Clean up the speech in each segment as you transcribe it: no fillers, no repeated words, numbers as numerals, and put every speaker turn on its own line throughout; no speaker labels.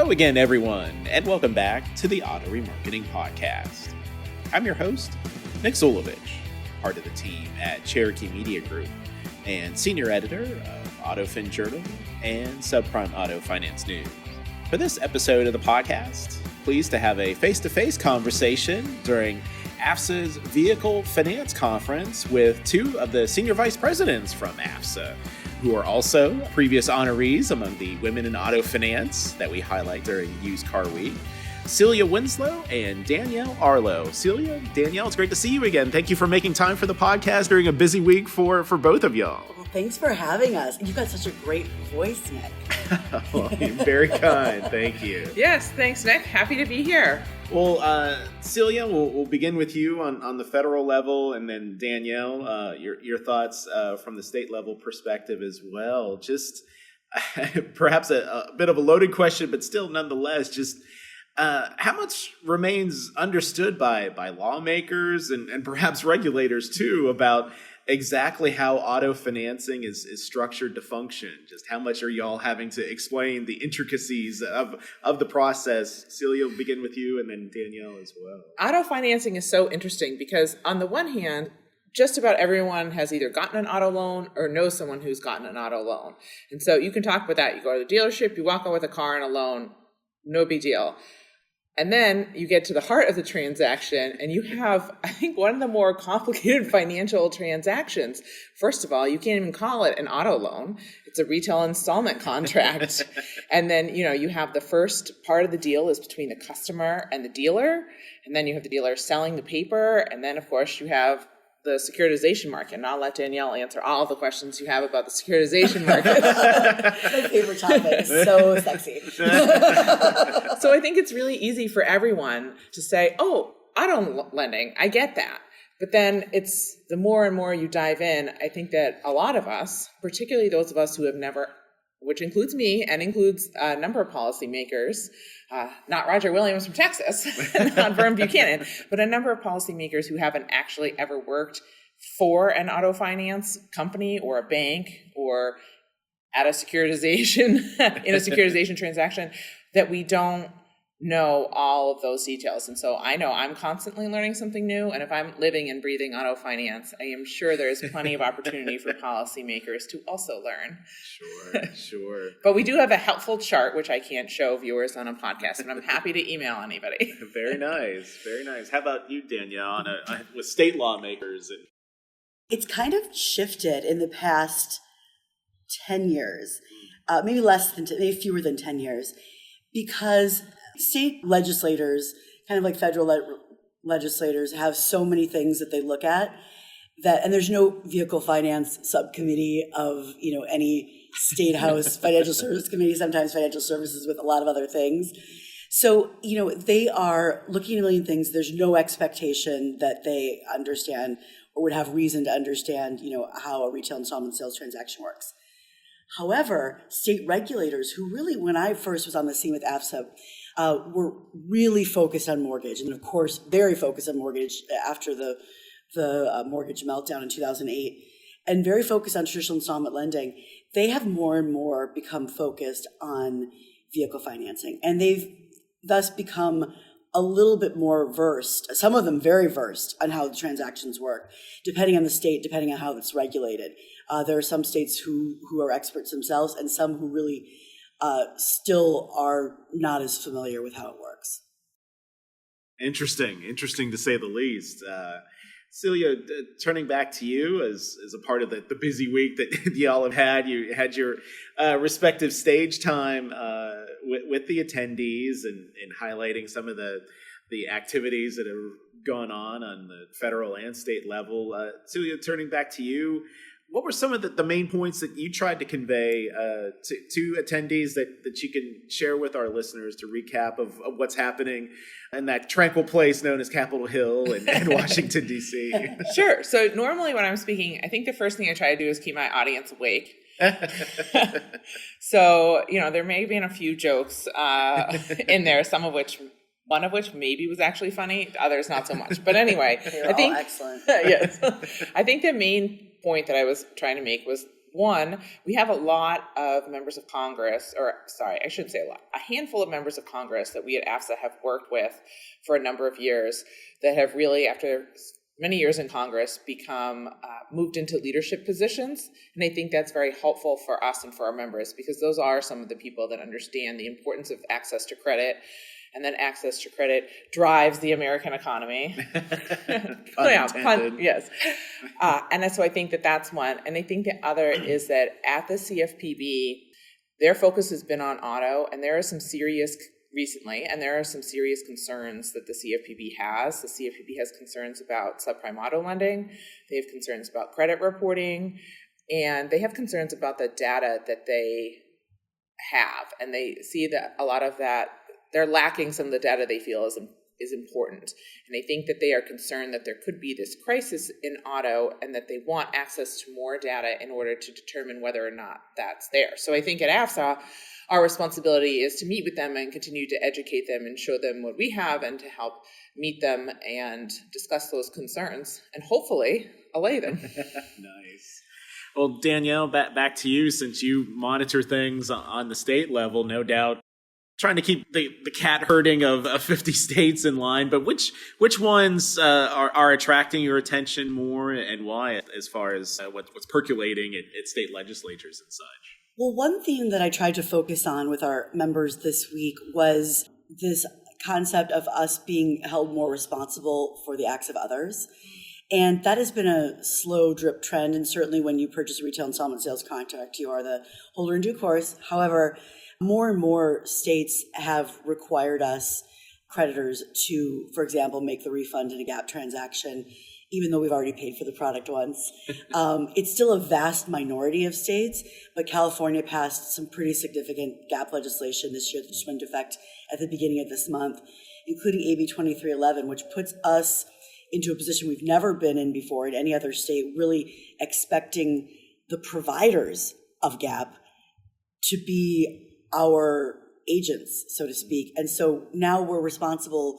Hello again, everyone, and welcome back to the Auto Remarketing Podcast. I'm your host, Nick Zulovich, part of the team at Cherokee Media Group, and senior editor of AutoFin Journal and Subprime Auto Finance News. For this episode of the podcast, pleased to have a face-to-face conversation during AFSA's Vehicle Finance Conference with two of the senior vice presidents from AFSA, who are also previous honorees among the Women in Auto Finance that we highlight during Used Car Week, Celia Winslow and Danielle Arlowe. Celia, Danielle, it's great to see you again. Thank you for making time for the podcast during a busy week for both of y'all.
Well, thanks for having us. You've got such a great voice, Nick.
Well, you're very kind. Thank you.
Yes, thanks, Nick. Happy to be here.
Well, Celia, we'll begin with you on the federal level, and then Danielle, your thoughts from the state level perspective as well. Just perhaps a bit of a loaded question, but still nonetheless, just how much remains understood by lawmakers and perhaps regulators too about exactly how auto financing is structured to function? Just how much are y'all having to explain the intricacies of the process? Celia, will begin with you, and then Danielle as well.
Auto financing is so interesting because on the one hand, just about everyone has either gotten an auto loan or knows someone who's gotten an auto loan. And so you can talk about that. You go to the dealership, you walk out with a car and a loan, no big deal. And then you get to the heart of the transaction and you have, I think, one of the more complicated financial transactions. First of all, you can't even call it an auto loan. It's a retail installment contract. And then, you have the first part of the deal is between the customer and the dealer. And then you have the dealer selling the paper. And then, of course, you have the securitization market. And I'll let Danielle answer all the questions you have about the securitization market.
My favorite topic. So sexy.
So I think it's really easy for everyone to say, oh, auto lending, I get that. But then it's the more and more you dive in, I think that a lot of us, particularly those of us who have never, which includes me and includes a number of policymakers, not Roger Williams from Texas, not Vern Buchanan, but a number of policymakers who haven't actually ever worked for an auto finance company or a bank or at a securitization, in a securitization transaction, that we don't know all of those details. And so I know I'm constantly learning something new. And if I'm living and breathing auto finance, I am sure there's plenty of opportunity for policymakers to also learn.
Sure.
But we do have a helpful chart, which I can't show viewers on a podcast, and I'm happy to email anybody.
Very nice. How about you, Danielle, with state lawmakers?
It's kind of shifted in the past 10 years, maybe fewer than 10 years, because state legislators, kind of like federal legislators, have so many things that they look at and there's no vehicle finance subcommittee of, any state house financial service committee, sometimes financial services with a lot of other things. So, they are looking at a million things. There's no expectation that they understand or would have reason to understand, how a retail installment sales transaction works. However, state regulators who really, when I first was on the scene with AFSA, were really focused on mortgage, and of course, very focused on mortgage after the mortgage meltdown in 2008, and very focused on traditional installment lending. They have more and more become focused on vehicle financing, and they've thus become a little bit more versed, some of them very versed, on how the transactions work, depending on the state, depending on how it's regulated. There are some states who are experts themselves, and some who really still are not as familiar with how it works.
Interesting to say the least. Celia, turning back to you as a part of the busy week that y'all have had, you had your respective stage time with the attendees and highlighting some of the activities that have gone on the federal and state level. Celia, turning back to you, what were some of the main points that you tried to convey to attendees that you can share with our listeners to recap of what's happening in that tranquil place known as Capitol Hill and Washington, D.C.?
Sure. So normally when I'm speaking, I think the first thing I try to do is keep my audience awake. So, there may have been a few jokes in there, one of which maybe was actually funny, others not so much. But anyway,
I think excellent.
Yes. I think the main point that I was trying to make was One, we have a lot of members of Congress, I shouldn't say a lot, a handful of members of Congress that we at AFSA have worked with for a number of years that have really, after many years in Congress, become moved into leadership positions. And I think that's very helpful for us and for our members, because those are some of the people that understand the importance of access to credit. And then access to credit drives the American economy. Yes. And so I think that that's one. And I think the other is that at the CFPB, their focus has been on auto, and there are some serious concerns that the CFPB has. The CFPB has concerns about subprime auto lending. They have concerns about credit reporting, and they have concerns about the data that they have. And they see that a lot of that, they're lacking some of the data they feel is important. And I think that they are concerned that there could be this crisis in auto, and that they want access to more data in order to determine whether or not that's there. So I think at AFSA, our responsibility is to meet with them and continue to educate them and show them what we have, and to help meet them and discuss those concerns and hopefully allay them.
Nice. Well, Danielle, back to you, since you monitor things on the state level, no doubt trying to keep the cat herding of 50 states in line, but which ones are attracting your attention more, and why, as far as what's percolating at state legislatures and such?
Well, one theme that I tried to focus on with our members this week was this concept of us being held more responsible for the acts of others. And that has been a slow drip trend, and certainly when you purchase a retail installment sales contract, you are the holder in due course. However, more and more states have required us, creditors, to, for example, make the refund in a GAP transaction, even though we've already paid for the product once. It's still a vast minority of states, but California passed some pretty significant GAP legislation this year that just went into effect at the beginning of this month, including AB 2311, which puts us into a position we've never been in before in any other state, really expecting the providers of GAP to be our agents, so to speak. And so now we're responsible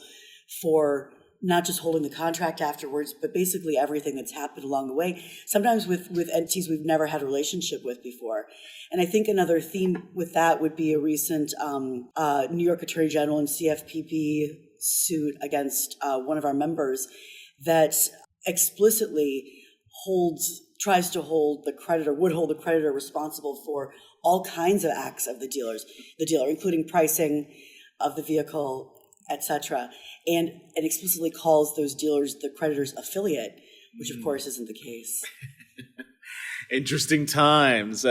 for not just holding the contract afterwards, but basically everything that's happened along the way, sometimes with entities we've never had a relationship with before. And I think another theme with that would be a recent New York Attorney General and CFPB suit against one of our members that explicitly tries to hold the creditor responsible for all kinds of acts of the dealer, including pricing of the vehicle, etc., and explicitly calls those dealers the creditor's affiliate, which of course isn't the case.
Interesting times.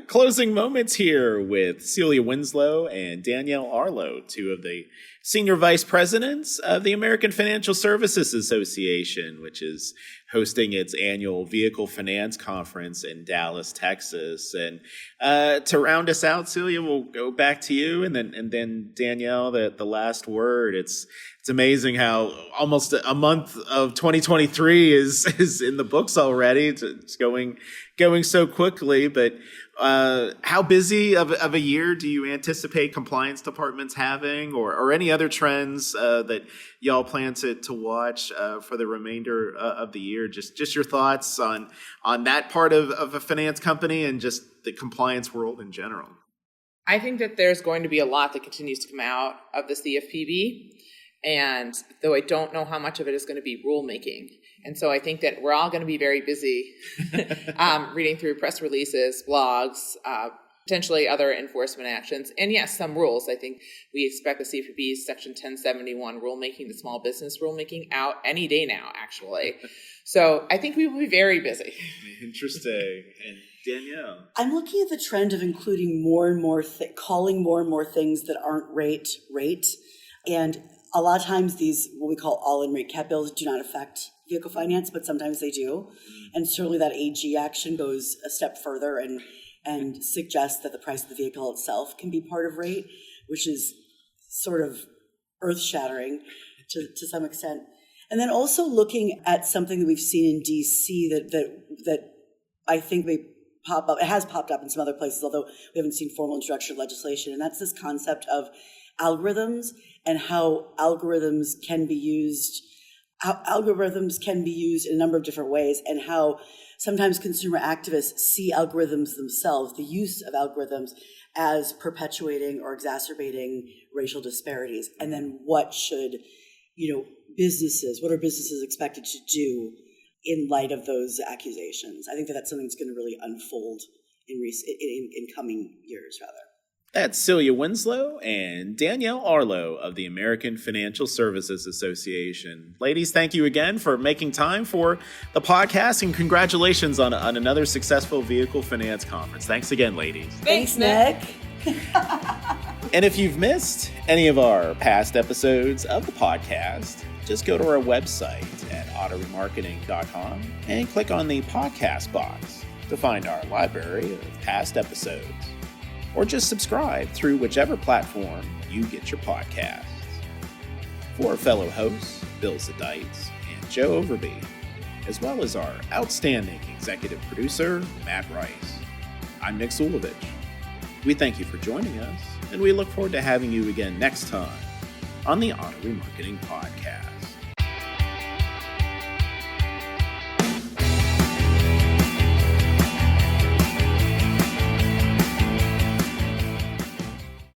Closing moments here with Celia Winslow and Danielle Arlowe, two of the senior vice presidents of the American Financial Services Association, which is hosting its annual Vehicle Finance Conference in Dallas, Texas. And to round us out, Celia, we'll go back to you, and then Danielle, the last word. It's amazing how almost a month of 2023 is in the books already. It's going so quickly, but how busy of a year do you anticipate compliance departments having, or any other trends that y'all plan to watch for the remainder of the year? Just your thoughts on that part of a finance company and just the compliance world in general.
I think that there's going to be a lot that continues to come out of the CFPB. And though I don't know how much of it is going to be rulemaking. And so I think that we're all going to be very busy reading through press releases, blogs, potentially other enforcement actions, and yes, some rules. I think we expect the CFPB's Section 1071 rulemaking, the small business rulemaking, out any day now, actually. So I think we will be very busy.
Interesting. And Danielle?
I'm looking at the trend of including more and more, calling more and more things that aren't rate. And a lot of times these, what we call all-in rate cap bills, do not affect vehicle finance, but sometimes they do. And certainly that AG action goes a step further and suggests that the price of the vehicle itself can be part of rate, which is sort of earth-shattering to some extent. And then also looking at something that we've seen in D.C. that I think may pop up. It has popped up in some other places, although we haven't seen formal introduction of legislation, and that's this concept of algorithms and how algorithms can be used how algorithms can be used in a number of different ways, and how sometimes consumer activists see algorithms themselves, the use of algorithms, as perpetuating or exacerbating racial disparities. And then what are businesses expected to do in light of those accusations? I think that's something that's going to really unfold in coming years, rather.
That's Celia Winslow and Danielle Arlowe of the American Financial Services Association. Ladies, thank you again for making time for the podcast, and congratulations on another successful vehicle finance conference. Thanks again, ladies.
Thanks, Nick.
And if you've missed any of our past episodes of the podcast, just go to our website at autoremarketing.com and click on the podcast box to find our library of past episodes. Or just subscribe through whichever platform you get your podcasts. For our fellow hosts, Bill Zadites and Joe Overby, as well as our outstanding executive producer, Matt Rice, I'm Nick Zulovich. We thank you for joining us, and we look forward to having you again next time on the Auto Remarketing Podcast.